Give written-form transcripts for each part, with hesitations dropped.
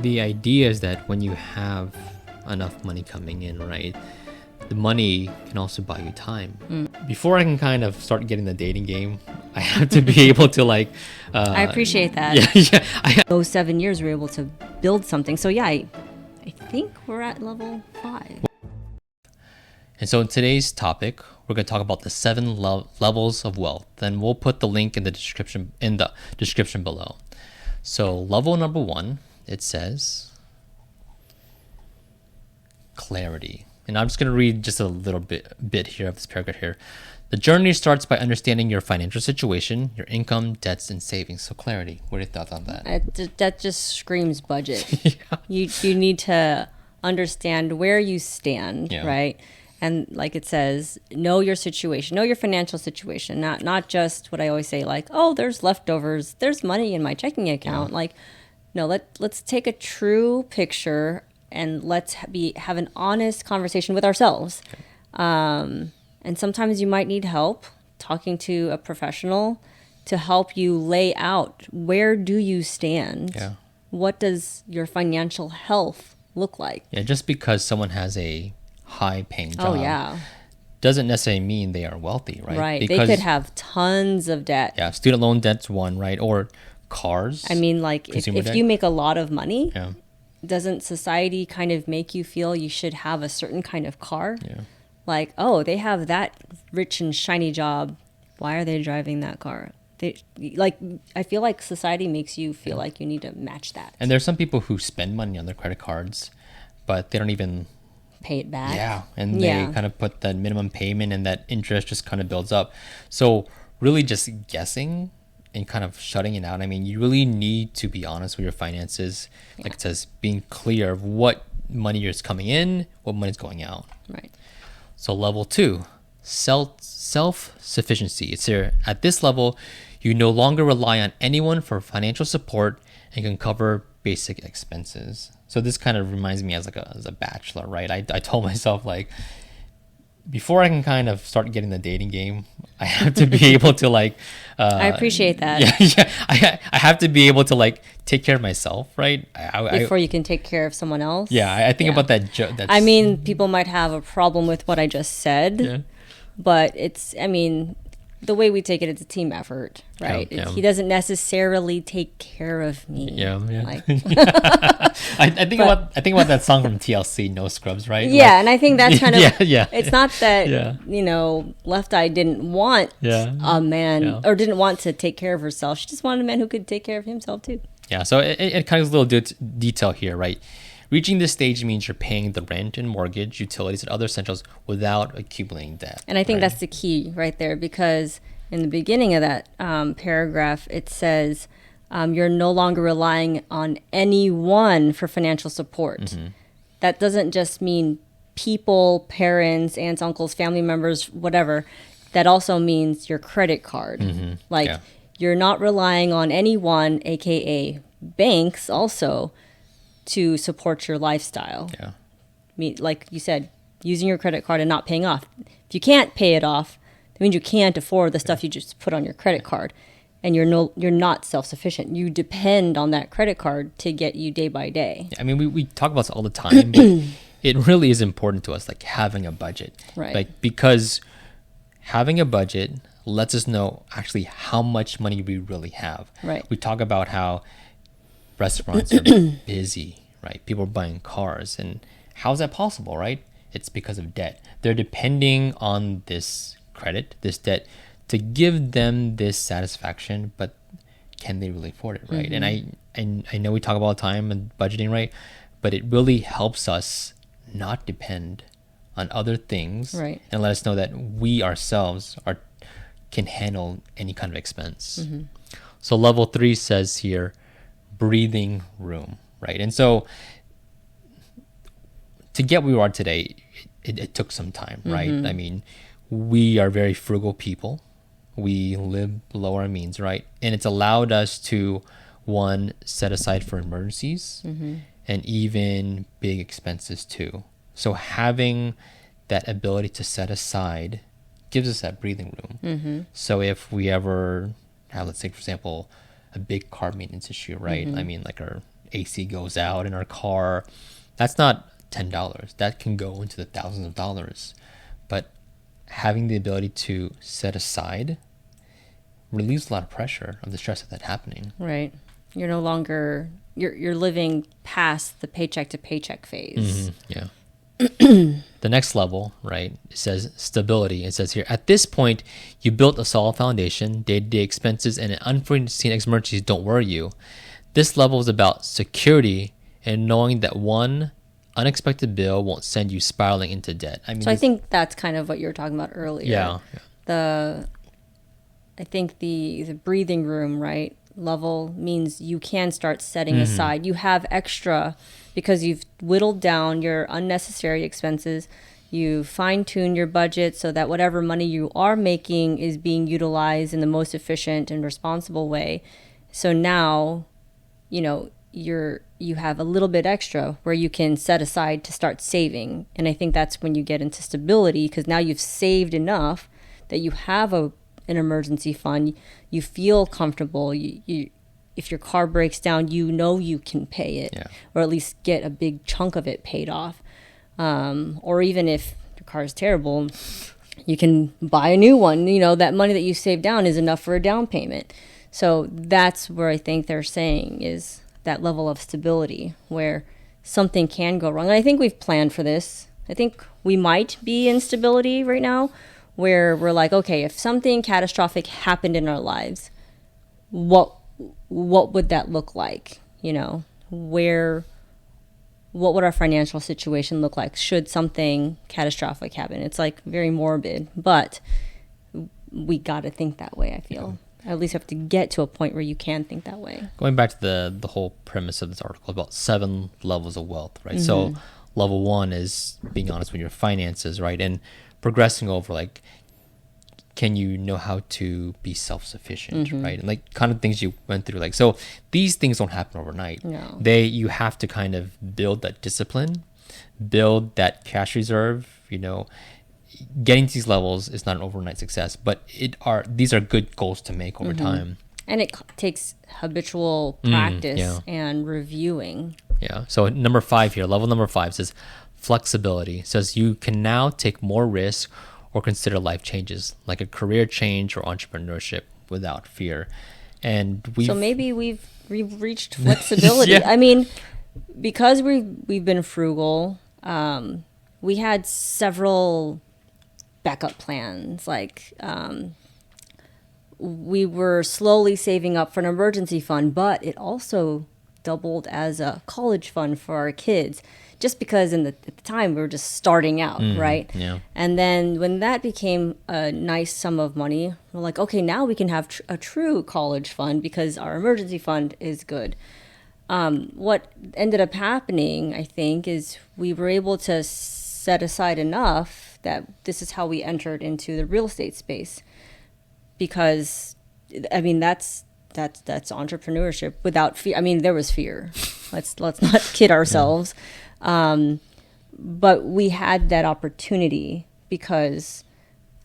the idea is that when you have enough money coming in, right, the money can also buy you time. Before I can kind of start getting the dating game, I have to be able to I appreciate that. Yeah. Those 7 years we were able to build something. So yeah, I think we're at level 5. And so in today's topic, we're going to talk about the 7 levels of wealth. And we'll put the link in the description below. So level number 1, it says clarity. And I'm just going to read just a little bit here of this paragraph here. The journey starts by understanding your financial situation, your income, debts, and savings. So clarity. What are your thoughts on that? That just screams budget. Yeah. You need to understand where you stand, Yeah. right? And like it says, know your situation, know your financial situation, not just what I always say, like, oh, there's leftovers, there's money in my checking account. Yeah. Like, no, let's take a true picture and let's have an honest conversation with ourselves. Okay. And sometimes you might need help talking to a professional to help you lay out, where do you stand? Yeah. What does your financial health look like? Yeah, just because someone has a high paying job Oh, yeah. doesn't necessarily mean they are wealthy, right? Right. Because, they could have tons of debt. yeah, student loan debt's one, right? Or cars. I mean, like, Consumer if debt. you make a lot of money, Yeah. doesn't society kind of make you feel you should have a certain kind of car? Yeah. Like, oh, they have that rich and shiny job. Why are they driving that car? I feel like society makes you feel like you need to match that. And there's some people who spend money on their credit cards, but they don't even Pay it back. Yeah, and they kind of put that minimum payment, and that interest just kind of builds up. So really just guessing and kind of shutting it out. I mean, you really need to be honest with your finances. Yeah. Like it says, being clear of what money is coming in, what money is going out. Right. So level 2, self-sufficiency. It's here. At this level, you no longer rely on anyone for financial support and can cover basic expenses. So this kind of reminds me as a bachelor, right? I told myself, like, before I can kind of start getting the dating game, I have to be able to I appreciate that. Yeah. I have to be able to take care of myself, right? Before you can take care of someone else. Yeah, I think about that. I mean, people might have a problem with what I just said, but the way we take it, it's a team effort, right? Yeah. He doesn't necessarily take care of me. Yeah. Like, I think about that song from TLC, No Scrubs, right? Yeah, and I think that's kind of yeah. It's not that Left Eye didn't want a man or didn't want to take care of herself. She just wanted a man who could take care of himself too. Yeah. So it kind of a little detail here, right? Reaching this stage means you're paying the rent and mortgage, utilities, and other essentials without accumulating debt. And I think that's the key right there, because in the beginning of that paragraph, it says you're no longer relying on anyone for financial support. Mm-hmm. That doesn't just mean people, parents, aunts, uncles, family members, whatever. That also means your credit card. Mm-hmm. You're not relying on anyone, aka banks, also, to support your lifestyle. Yeah. Like you said, using your credit card and not paying off. If you can't pay it off, that means you can't afford the stuff you just put on your credit card, and you're not self-sufficient. You depend on that credit card to get you day by day. Yeah, I mean, we talk about this all the time, but it really is important to us, like having a budget. Right. Because having a budget lets us know actually how much money we really have. Right. We talk about how restaurants are busy, right? People are buying cars, and how is that possible, right? It's because of debt. They're depending on this credit, this debt, to give them this satisfaction, but can they really afford it, right? Mm-hmm. And I know we talk about all the time and budgeting, right? But it really helps us not depend on other things, right, and let us know that we ourselves can handle any kind of expense. Mm-hmm. So level 3 says here, breathing room, right? And so to get where we are today, it took some time, right? Mm-hmm. I mean, we are very frugal people. We live below our means, right? And it's allowed us to, one, set aside for emergencies, mm-hmm, and even big expenses too. So having that ability to set aside gives us that breathing room. Mm-hmm. So if we ever have, let's say, for example, a big car maintenance issue, right? Mm-hmm. I mean, like our AC goes out in our car. That's not $10. That can go into the thousands of dollars. But having the ability to set aside relieves a lot of pressure of the stress of that happening. Right. You're no longer, you're living past the paycheck to paycheck phase. Yeah. The next level, right, it says stability. It says here, at this point, you built a solid foundation. Day-to-day expenses and unforeseen emergencies don't worry you. This level is about security and knowing that one unexpected bill won't send you spiraling into debt. I mean, so I think that's kind of what you were talking about earlier. Yeah. I think the breathing room, right, level means you can start setting aside. You have extra because you've whittled down your unnecessary expenses. You fine-tune your budget so that whatever money you are making is being utilized in the most efficient and responsible way. So now, you have a little bit extra where you can set aside to start saving. And I think that's when you get into stability, because now you've saved enough that you have an emergency fund. You feel comfortable. You if your car breaks down, you can pay it, or at least get a big chunk of it paid off. Or even if your car is terrible, you can buy a new one. That money that you saved down is enough for a down payment. So that's where I think they're saying is that level of stability where something can go wrong. And I think we've planned for this. I think we might be in stability right now where we're like, okay, if something catastrophic happened in our lives, what would that look like? What would our financial situation look like should something catastrophic happen? It's like very morbid, but we got to think that way, I feel. At least you have to get to a point where you can think that way. Going back to the whole premise of this article about 7 levels of wealth, right? So level 1 is being honest with your finances, right? And progressing over, like, can you know how to be self-sufficient, right? And like kind of things you went through, like, so these things don't happen overnight. No. You have to kind of build that discipline, build that cash reserve. Getting to these levels is not an overnight success, but these are good goals to make over time. And it takes habitual practice and reviewing. Yeah. So number 5 here, level number 5 says flexibility. It says you can now take more risk or consider life changes like a career change or entrepreneurship without fear. And so maybe we've reached flexibility. I mean, because we've been frugal, we had several backup plans. Like we were slowly saving up for an emergency fund, but it also doubled as a college fund for our kids. Just because at the time we were just starting out, right? Yeah. And then when that became a nice sum of money, we're like, okay, now we can have a true college fund because our emergency fund is good. What ended up happening, I think, is we were able to set aside enough that this is how we entered into the real estate space. Because, I mean, that's entrepreneurship without fear. I mean, there was fear. Let's not kid ourselves. But we had that opportunity because,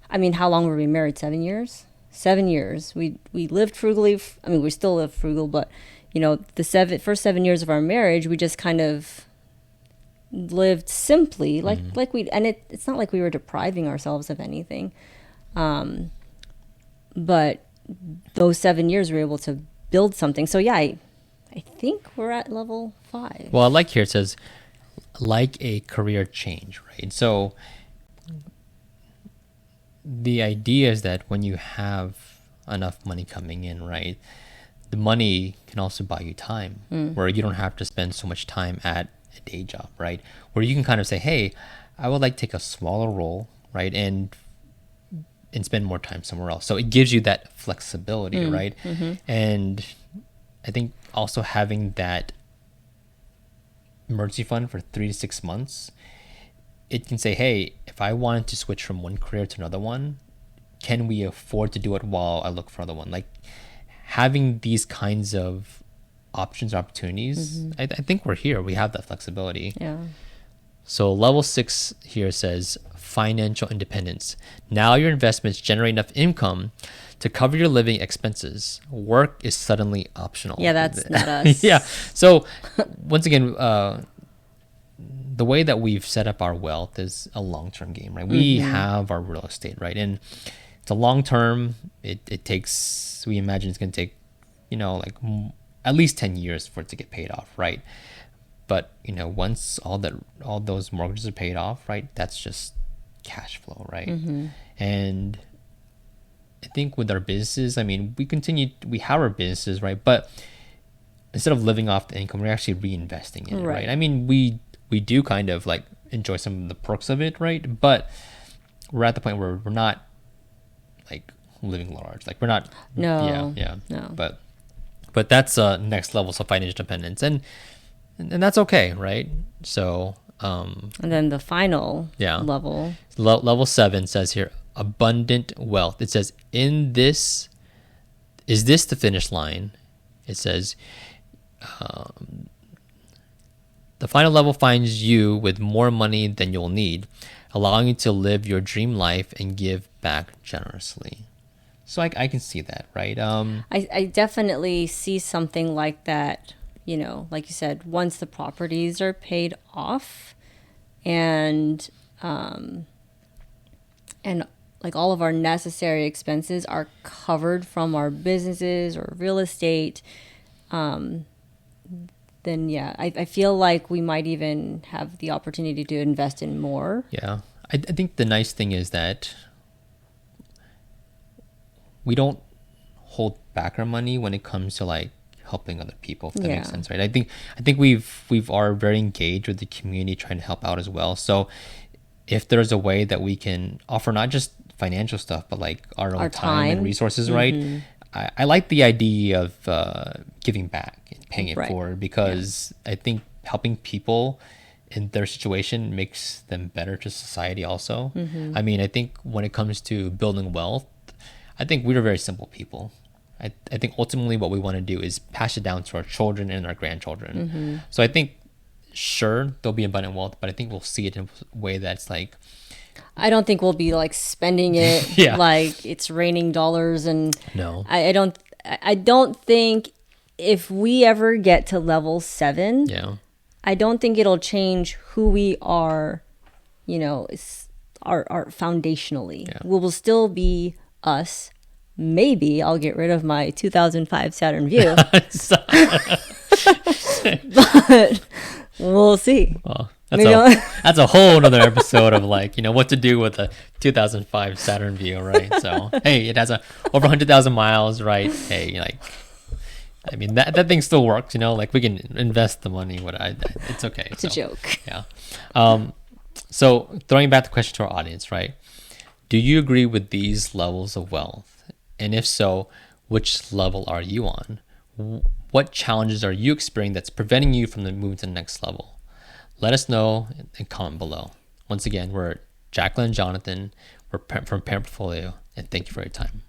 I mean, how long were we married? 7 years? 7 years. We lived frugally. I mean, we still live frugal, but the first 7 years of our marriage, we just kind of lived simply, like it's not like we were depriving ourselves of anything. But those 7 years we were able to build something. So yeah, I think we're at level 5. Well, I like here it says, like a career change, right? So the idea is that when you have enough money coming in, right, the money can also buy you time where you don't have to spend so much time at a day job, right? Where you can kind of say, hey, I would like to take a smaller role, right, and spend more time somewhere else. So it gives you that flexibility, right? And I think also having that emergency fund for 3 to 6 months, it can say, hey, if I wanted to switch from one career to another one, can we afford to do it while I look for another one? Like having these kinds of options or opportunities, I think we're here. We have that flexibility. Yeah. So level 6 here says financial independence. Now your investments generate enough income to cover your living expenses. Work is suddenly optional. Yeah, that's not us. Yeah. So once again, the way that we've set up our wealth is a long-term game, right? We have our real estate, right? And it's a long-term. It takes, we imagine it's going to take, like at least 10 years for it to get paid off, right? But, once all those mortgages are paid off, right, that's just cash flow, right? And I think with our businesses, I mean, we have our businesses, right? But instead of living off the income, we're actually reinvesting in it, right? I mean, we do kind of like enjoy some of the perks of it, right? But we're at the point where we're not like living large, like we're not. No. No. But that's next level of financial independence, and that's okay, right? So. And then the final level. Level 7 says here, abundant wealth. It says, is this the finish line? It says, the final level finds you with more money than you'll need, allowing you to live your dream life and give back generously. So I can see that, right? I definitely see something like that, like you said, once the properties are paid off and like all of our necessary expenses are covered from our businesses or real estate, then I feel like we might even have the opportunity to invest in more. Yeah. I think the nice thing is that we don't hold back our money when it comes to like helping other people, if that makes sense, right? I think we've are very engaged with the community, trying to help out as well. So if there's a way that we can offer not just financial stuff, but like our own time and resources, right? I like the idea of giving back and paying it forward, because I think helping people in their situation makes them better to society also. I mean, I think when it comes to building wealth, I think we're very simple people. I think ultimately what we want to do is pass it down to our children and our grandchildren. So I think, sure, there'll be abundant wealth, but I think we'll see it in a way that's like, I don't think we'll be like spending it like it's raining dollars. And no, I don't think if we ever get to level 7, I don't think it'll change who we are, our foundationally. We will still be us. Maybe I'll get rid of my 2005 Saturn Vue. But we'll see. Well, that's a whole other episode of like, what to do with a 2005 Saturn Vue, right? So, hey, it has over 100,000 miles, right? Hey, like, I mean, that thing still works, like we can invest the money. It's okay. It's a joke. Yeah. So throwing back the question to our audience, right? Do you agree with these levels of wealth? And if so, which level are you on? What challenges are you experiencing that's preventing you from moving to the next level? Let us know and comment below. Once again, we're Jacqueline and Jonathan. We're from Parent Portfolio, and thank you for your time.